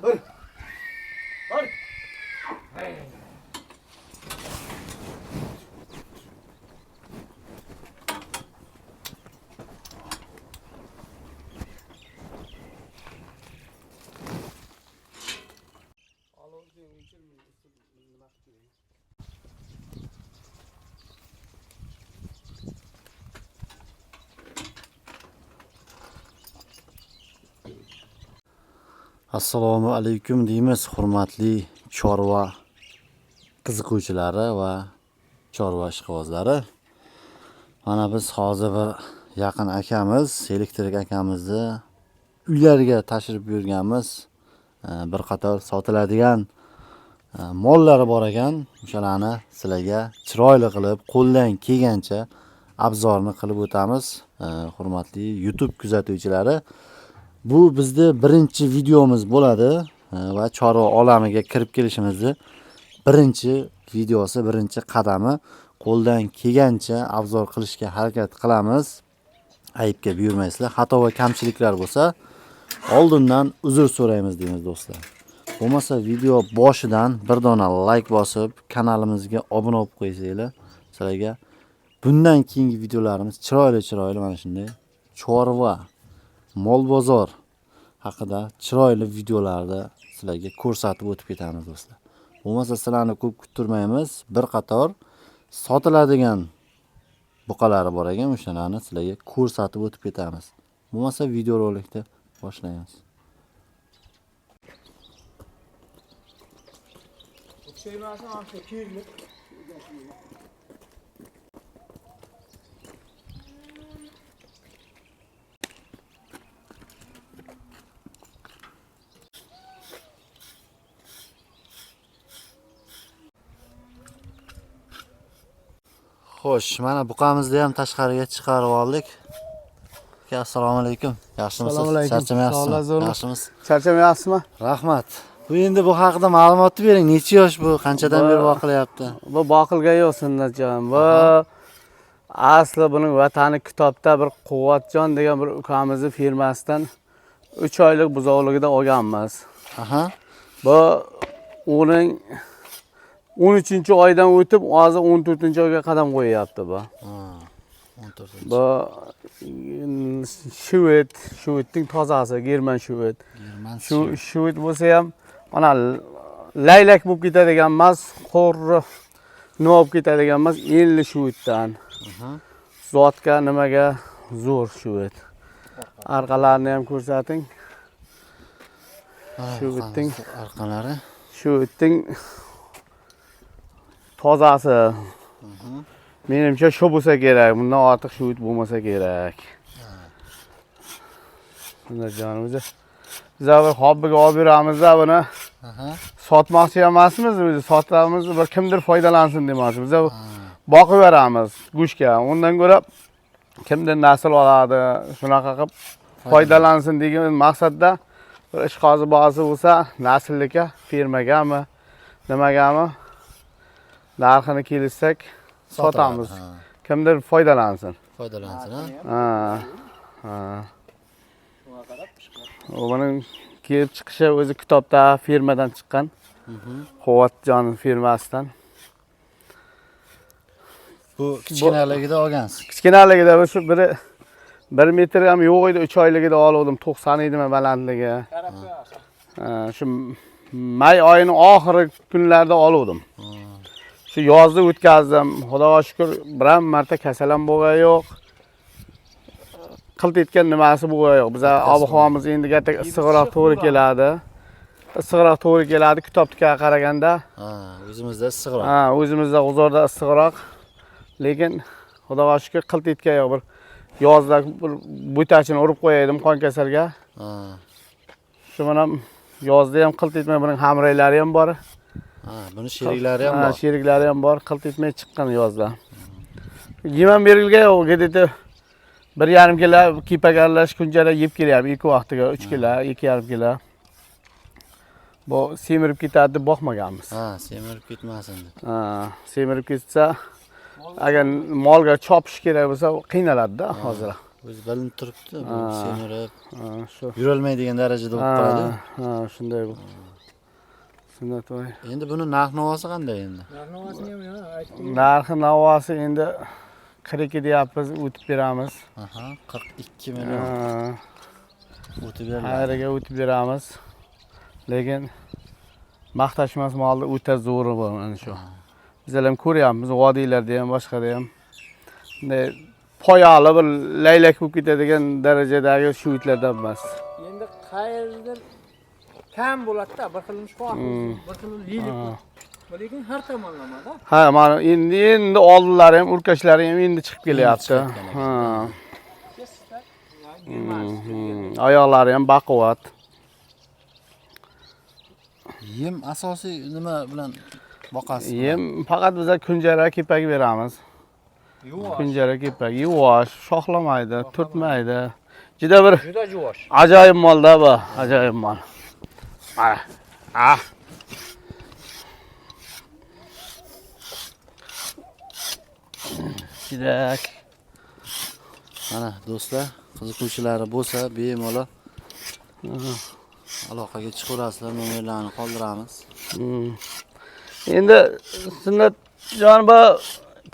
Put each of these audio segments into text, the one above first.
Dur. Dur. Hey. Assalomu alaykum deymiz, hurmatli chorva qiziquvchilari va chorva ishqibozlari. Mana biz hozir bir yaqin akamiz, elektrik akamizni uylariga tashrif buyurganmiz. Bir qator sotiladigan mollari bor ekan. O'shalarni sizlarga chiroyli qilib, qo'ldan kelgancha obzorni qilib o'tamiz. Hurmatli YouTube kuzatuvchilari, bu bizning birinchi videomiz bo'ladi va chorva olamiga kirib kelishimizni birinchi videosi, birinchi qadami. Qo'ldan kelgancha obzor qilishga harakat qilamiz. Ayibga buyurmaysizlar. Xato va kamchiliklar bo'lsa, oldindan uzr so'raymiz deymiz do'stlar. Bo'lmasa video boshidan bir dona like bosib, kanalimizga obuna bo'lib qo'ysanglar, sizlarga bundan keyingi videolarimiz chiroyli mana shunday chorva, mol bozor haqida chiroyli videolarda sizlarga ko'rsatib o'tib ketamiz do'stlar. Bo'lmasa sizlarni ko'p kuttirmaymiz. Bir qator sotiladigan buqalari bor ekan, o'shalarni sizlarga ko'rsatib o'tib ketamiz. Bo'lmasa video rolikni boshlaymiz. Xo'sh, mana buqamizni ham tashqariga chiqarib oldik. Assalomu alaykum. Yaxshimisiz? Assalomu alaykum. Charchamayapsizmi? Yaxshimisiz? Charchamayapsizmi? Rahmat. Bu endi bu haqida ma'lumot bering. Necha yosh bu? Qanchadan beri boqilyapti? Bu boqilgan yo'q Sunnatjon. Bu asli buning vatani kitobda bir Quvvatjon degan bir ukamizni firmasidan 3 oylik buzoqligida olganmiz. Aha. Bu uning 13-oydan o'tib, hozir 14-oyga qadam qo'yyapti bu. 14. Bu Shvedning tozasi, German Shved. Shved bo'lsa ham mana laylak bo'lib ketadigan emas, qo'rri nima bo'lib ketadigan emas, 50 Shveddan. Zotga nimaga zo'r Shved. Arqalarini ham ko'rsating. Shvedning arqalari. Shvedning tozasi. Menimcha shu bo'lsa kerak. Bundan ortiq shuvit bo'lmasa kerak. Bunday jonimiz. Biz bir hobbiga olib beramiz buni. Sotmoqchi emasmiz, biz sotamiz, bir kimdir foydalansin demoqchi. Biz boqib beramiz go'shga. Undan ko'ra kimdir nasl oladi, shunaqa qilib foydalansin degan maqsadda bir ishqozi bozi bo'lsa, nasllikka, firmagami, nimagami narxini kelishsak sotamiz. Kimdir foydalansin. Uning kelib chiqishi o'zi kitobda firmadan chiqqan. Quvvatjon firmasidan. Bu kichkinaligida olgansiz. Kichkinaligida shu 1 metr ham yo'q edi, 3 oyligida oldim. 90 edimi balandligi. Shu may oyining oxirgi kunlarida oldim. Shu yozni o'tkazdim. Xudoga shukr, biram marta kasal ham bo'lgan yo'q. Qilt etgan nimasi bo'lgan yo'q. Biz ob-havomiz endi issiqroq to'g'ri keladi. Issiqroq to'g'ri keladi kitobga qaraganda. O'zimizda issiqroq. O'zimizda G'uzorda issiqroq. Lekin Xudoga shukr qilt etgan yo'q. Bir yozda bir bo'tachini urib qo'yaydim qon kasalga. Shu ham yozda ham qilt etmay, buning hamraylari ham bor. Buni sheriklari ham bor. Sheriklari ham bor, qilt etmay chiqqan yozda. Yem berilgan yo'q, gedeti 1,5 kilo kepak aralash kunjara yeb kelyapti, 2 vaqtiga 3 kilo, 2,5 kilo. Bu semirib ketadi deb boqmaganmiz. Semirib ketmasin deb. Semirib ketsa, agar molga chopish kerak bo'lsa, qiynaladi-da hozir. O'zi bilinib turibdi, bu semirib, Ha, shu. yurolmaydigan darajada bo'lib qoladi. Ha, shunday bu. Sunnat voy. Endi buni narx-navosi qanday endi? Narxini ham aytding. Narxi navosi endi 42 deyapmiz, o'tib beramiz. Aha, 42 million o'tib beriladi. Xayriga o'tib beramiz. Lekin maqtashmas molni o'ta zo'ri bu mana shu. Bizlar ham ko'ryapmiz, vodiylarda ham, boshqada ham. Bunday poyali bir laylak bo'lib ketadigan darajadagi shu itlardan emas. Endi qayerdir kam bo'ladi-da, bir xil mushfoq, bir xil yeylik. Lekin har tomonlamada. Ha, mana endi oldilari ham, urkashlari ham endi chiqib kelyapti. Ha. Oyoqlari ham baquvvat. Yem asosiy nima bilan boqasiz? Yem faqat biz kunjara kepak beramiz. Yuvosh. Kunjara kepak yuvosh, shoxlamaydi, turtmaydi. Juda bir Juda yuvosh. ajoyib molda bu, ajoyib mol. Mana. Ah. Kerak. Mana do'stlar, qiziquvchilari bo'lsa, bemalol aloqaga chiqaverasizlar, nomerlarni qoldiramiz. Endi sunnat jon bu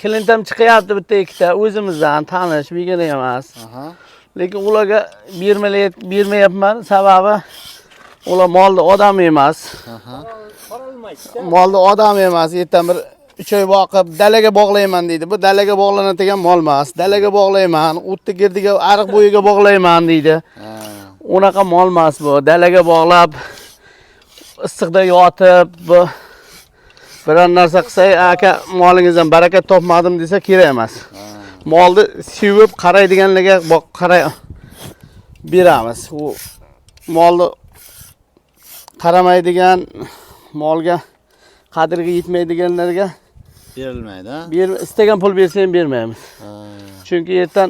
klintam chiqyapti bitta ikkita o'zimizdan tanish, begona emas. Aha. Lekin ularga bermayapman, sababi ular molni odam emas. Aha. Qaralmaydi-da. Molni odam emas. Ertaga bir 3 oy boqib dalaga bog'layman deydi. Bu dalaga bog'lanadigan mol emas. Dalaga bog'layman, o'tni girdiga, ariq bo'yiga bog'layman deydi. Unaqa mol emas bu. Dalaga bog'lab issiqda yotib, bu biror narsa qilsa, aka molingizdan baraka topmadim desa kerak emas. Molni sevib qaraydiganlarga qaray beramiz. U molni qaramaydigan, molga qadriga yetmaydiganlarga Berilmaydi, ha? istagan pul bersa ham bermaymiz. Chunki ertan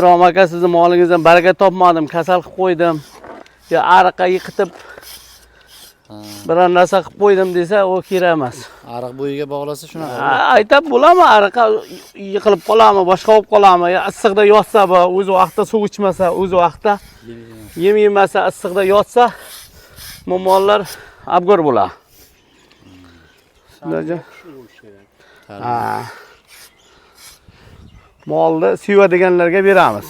Rom aka sizni molingizdan baraka topmadim, kasal qilib qo'ydim. Yo ariqqa yiqitib biror narsa qilib qo'ydim desa, u kerak emas. Ariq bo'yiga bog'lasa shunaqa. Aytab bo'lami, ariqqa yiqilib qoladimi, boshqa bo'lib qoladimi? Issiqda yotsa, o'z vaqtida suv ichmasa, o'z vaqtida yem yemasa, issiqda yotsa, bu mollar abgor bo'ladi. Shunday. Ha. Molni sevadiganlarga beramiz.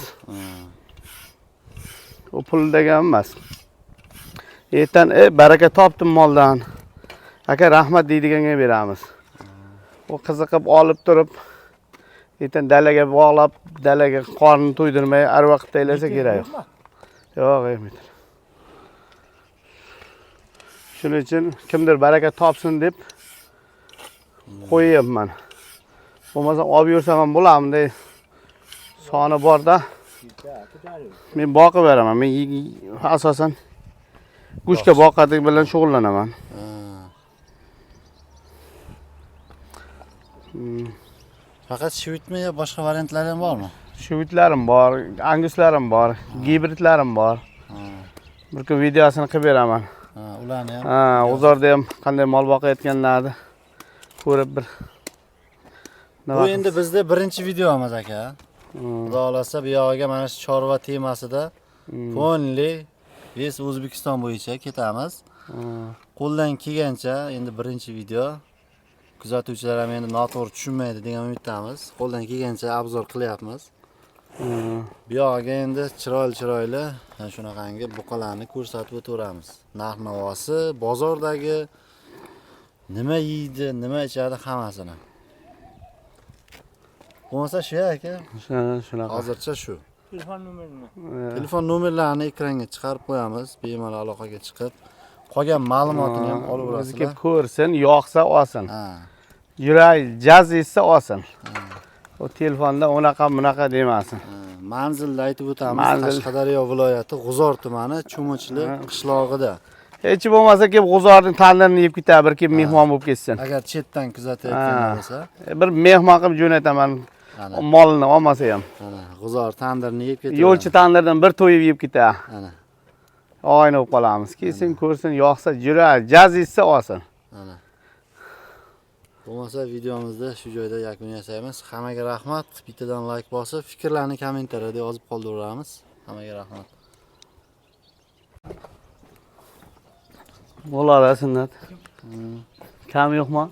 U pul degan emas. Ertan baraka topdim moldan. Aka rahmat deydiganga beramiz. U qiziqib olib turib, ertan dalaga bog'lab, dalaga qorni to'ydirmay har vaqt taylasa kerak yo'q. Yo'q, yemadi. Shuning uchun kimdir baraka topsin deb qo'yyapman. Bo'lmasa olib yursam ham bo'lamda. Soni borda. Men boqib beraman. Men asosan go'shtga boqadigan bilan shug'ullanaman. Faqat shivitmi yo boshqa variantlari ham bormi? Shivitlarim bor, anguslarim bor, gibridlarim bor. Bir kun videosini qilib beraman. Ularni ham. Ha, G'uzorda ham qanday mol boqayotganlarni ko'rib bir. Bu endi bizda birinchi videomiz aka. Xudo xolasa bu yog'iga mana shu chorva temasida fonli ves O'zbekiston bo'yicha ketamiz. Qo'ldan kelgancha endi birinchi video. Kuzatuvchilar ham endi noto'g'ri tushunmaydi degan umiddamiz. Qo'ldan kelgancha obzor qilyapmiz. Bu yog'iga endi chiroyli shunaqangi buqalarni ko'rsatib o'tiramiz. Narx-navosi, bozordagi nima yeydi, nima ichadi hammasini. Bo'lmasa shu aka. Shunaqa. Hozircha shu. Telefon nomerini. Telefon nomerlarini ekranga chiqarib qo'yamiz. Bemalol aloqaga chiqib, qolgan ma'lumotini ham olib O'zi olasizlar. kelib ko'rsin, yoqsa olsin. Ha. Yurak jaz etsa olsin. O telefonda bunaqa demasin. Manzilni aytib o'tamiz. Qashqadaryo viloyati G'uzor tumani Cho'mochli qishlog'ida. Hech bo'lmasa kelib G'uzorning tandirini yeb ketadi, bir kelib mehmon bo'lib ketsin. Agar chetdan kuzatayotgan bo'lsa, bir mehmon qilib jo'nataman. Molni olmasa ham. Ana, G'uzor tandirini yeb ketadi. Yo'lchi tandirdan bir to'yib yeb ketadi. Ana. Oyna bo'lib qolamiz. Kelsin, ko'rsin, yoqsa yurak jaz etsa olsin. Ana. Bo'lmasa videomizni shu joyda yakun yasaymiz. Hammaga rahmat. Bittadan like bosib, fikrlarni kommentariyada yozib qoldiramiz. Hammaga rahmat. Bo'ladi, sunnat. Kam yo'qmi?